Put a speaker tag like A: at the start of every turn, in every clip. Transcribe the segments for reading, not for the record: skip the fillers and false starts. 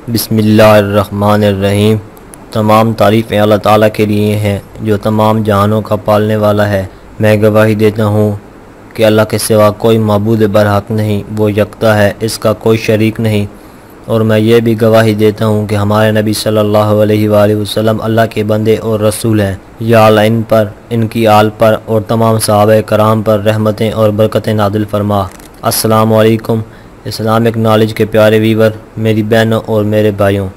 A: बिस्मिल्लाहिर्रहमानिर्रहीम। तमाम तारीफ़ें अल्लाह ताला के लिए हैं जो तमाम जहानों का पालने वाला है। मैं गवाही देता हूँ कि अल्लाह के सिवा कोई माबूद बरहक नहीं, वो यकता है, इसका कोई शरीक नहीं। और मैं ये भी गवाही देता हूँ कि हमारे नबी सल्लल्लाहु अलैहि वसल्लम अल्लाह के बंदे और रसूल हैं। या अल्लाह इन पर, इनकी आल पर और तमाम सहाबा कराम पर रहमतें और बरकतें नादिल फरमा। अस्सलामु अलैकुम इस्लामिक नॉलेज के प्यारे वीवर, मेरी बहनों और मेरे भाइयों,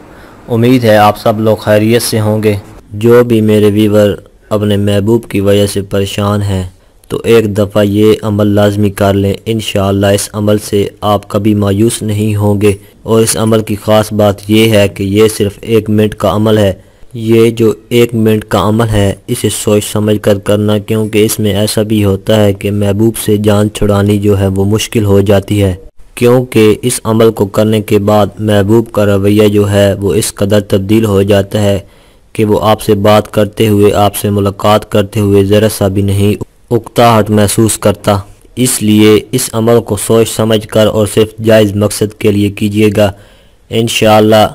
A: उम्मीद है आप सब लोग खैरियत से होंगे। जो भी मेरे वीवर अपने महबूब की वजह से परेशान हैं तो एक दफ़ा ये अमल लाजमी कर लें। इंशाअल्लाह इस अमल से आप कभी मायूस नहीं होंगे। और इस अमल की ख़ास बात यह है कि ये सिर्फ़ 1 मिनट का अमल है। ये जो 1 मिनट का अमल है इसे सोच समझ कर करना, क्योंकि इसमें ऐसा भी होता है कि महबूब से जान छुड़ानी जो है वो मुश्किल हो जाती है, क्योंकि इस अमल को करने के बाद महबूब का रवैया जो है वो इस कदर तब्दील हो जाता है कि वो आपसे बात करते हुए, आपसे मुलाकात करते हुए ज़रा सा भी नहीं उकताहट महसूस करता। इसलिए इस अमल को सोच समझ कर और सिर्फ जायज़ मकसद के लिए कीजिएगा। इंशाअल्लाह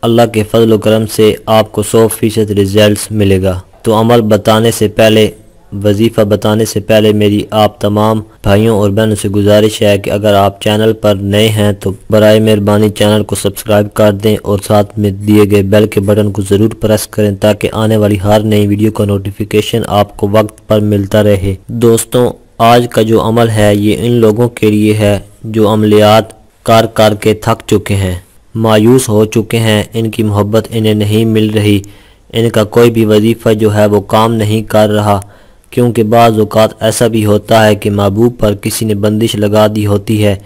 A: अल्लाह के फजल व करम से आपको 100% रिज़ल्ट मिलेगा। तो अमल बताने से पहले, वजीफ़ा बताने से पहले मेरी आप तमाम भाइयों और बहनों से गुजारिश है कि अगर आप चैनल पर नए हैं तो बराए मेहरबानी चैनल को सब्सक्राइब कर दें और साथ में दिए गए बेल के बटन को ज़रूर प्रेस करें ताकि आने वाली हर नई वीडियो का नोटिफिकेशन आपको वक्त पर मिलता रहे। दोस्तों, आज का जो अमल है ये इन लोगों के लिए है जो अमलियात कर के थक चुके हैं, मायूस हो चुके हैं, इनकी मोहब्बत इन्हें नहीं मिल रही, इनका कोई भी वजीफ़ा जो है वो काम नहीं कर रहा। क्योंकि बाज़ औक़ात ऐसा भी होता है कि महबूब पर किसी ने बंदिश लगा दी होती है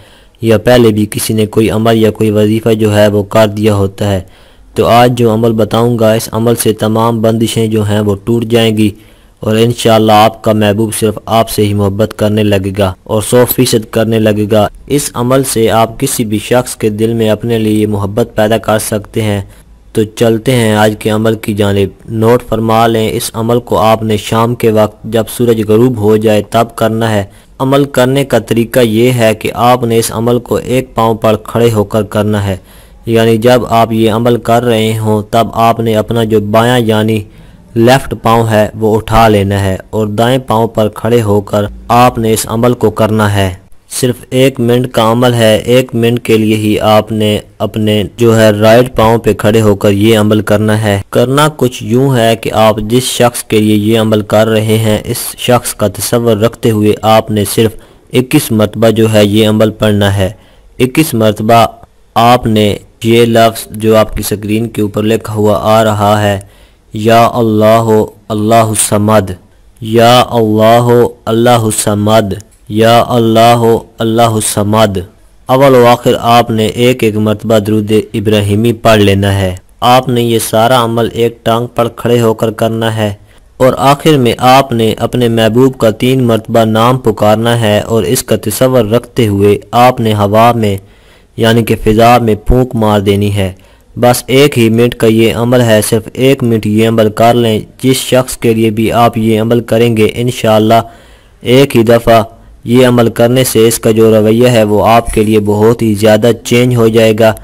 A: या पहले भी किसी ने कोई अमल या कोई वजीफ़ा जो है वो कर दिया होता है। तो आज जो अमल बताऊंगा, इस अमल से तमाम बंदिशें जो हैं वो टूट जाएंगी और इंशाअल्लाह आपका महबूब सिर्फ आपसे ही मोहब्बत करने लगेगा और 100% करने लगेगा। इस अमल से आप किसी भी शख्स के दिल में अपने लिए मोहब्बत पैदा कर सकते हैं। तो चलते हैं आज के अमल की जानिब। नोट फरमा लें, इस अमल को आपने शाम के वक्त जब सूरज गरूब हो जाए तब करना है। अमल करने का तरीका ये है कि आपने इस अमल को एक पाँव पर खड़े होकर करना है, यानी जब आप ये अमल कर रहे हों तब आपने अपना जो बायां यानी लेफ़्ट पाँव है वो उठा लेना है और दाएं पाँव पर खड़े होकर आपने इस अमल को करना है। सिर्फ 1 मिनट का अमल है। 1 मिनट के लिए ही आपने अपने जो है राइट पाँव पे खड़े होकर ये अमल करना है। करना कुछ यूं है कि आप जिस शख्स के लिए ये अमल कर रहे हैं इस शख्स का तस्वर रखते हुए आपने सिर्फ 21 मरतबा जो है ये अमल पढ़ना है। 21 मरतबा आपने ये लफ्ज़ जो आपकी स्क्रीन के ऊपर लिखा हुआ आ रहा है, या अल्लाह अल्लाहु समद, या अल्लाह अल्लाहु समद, या अल्लाह अल्लाहु समद। अव्वल व आखिर आपने एक मरतबा दरूद इब्राहिमी पढ़ लेना है। आपने ये सारा अमल एक टांग पर खड़े होकर करना है और आखिर में आपने अपने महबूब का 3 मरतबा नाम पुकारना है और इसका तस्वर रखते हुए आपने हवा में यानी कि फ़िज़ा में फूंक मार देनी है। बस 1 ही मिनट का ये अमल है। सिर्फ 1 मिनट ये अमल कर लें। जिस शख्स के लिए भी आप ये अमल करेंगे इंशाअल्लाह एक ही दफ़ा ये अमल करने से इसका जो रवैया है वो आपके लिए बहुत ही ज़्यादा चेंज हो जाएगा।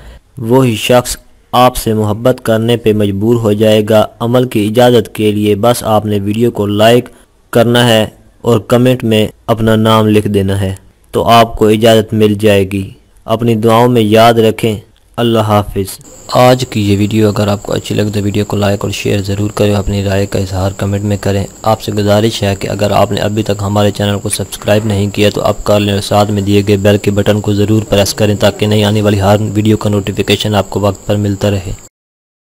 A: वही शख्स आपसे मोहब्बत करने पे मजबूर हो जाएगा। अमल की इजाज़त के लिए बस आपने वीडियो को लाइक करना है और कमेंट में अपना नाम लिख देना है तो आपको इजाज़त मिल जाएगी। अपनी दुआओं में याद रखें। अल्लाह हाफिज़। आज की ये वीडियो अगर आपको अच्छी लगे तो वीडियो को लाइक और शेयर ज़रूर करें। अपनी राय का इजहार कमेंट में करें। आपसे गुजारिश है कि अगर आपने अभी तक हमारे चैनल को सब्सक्राइब नहीं किया तो आप कर लें और साथ में दिए गए बेल के बटन को ज़रूर प्रेस करें ताकि नई आने वाली हर वीडियो का नोटिफिकेशन आपको वक्त पर मिलता रहे।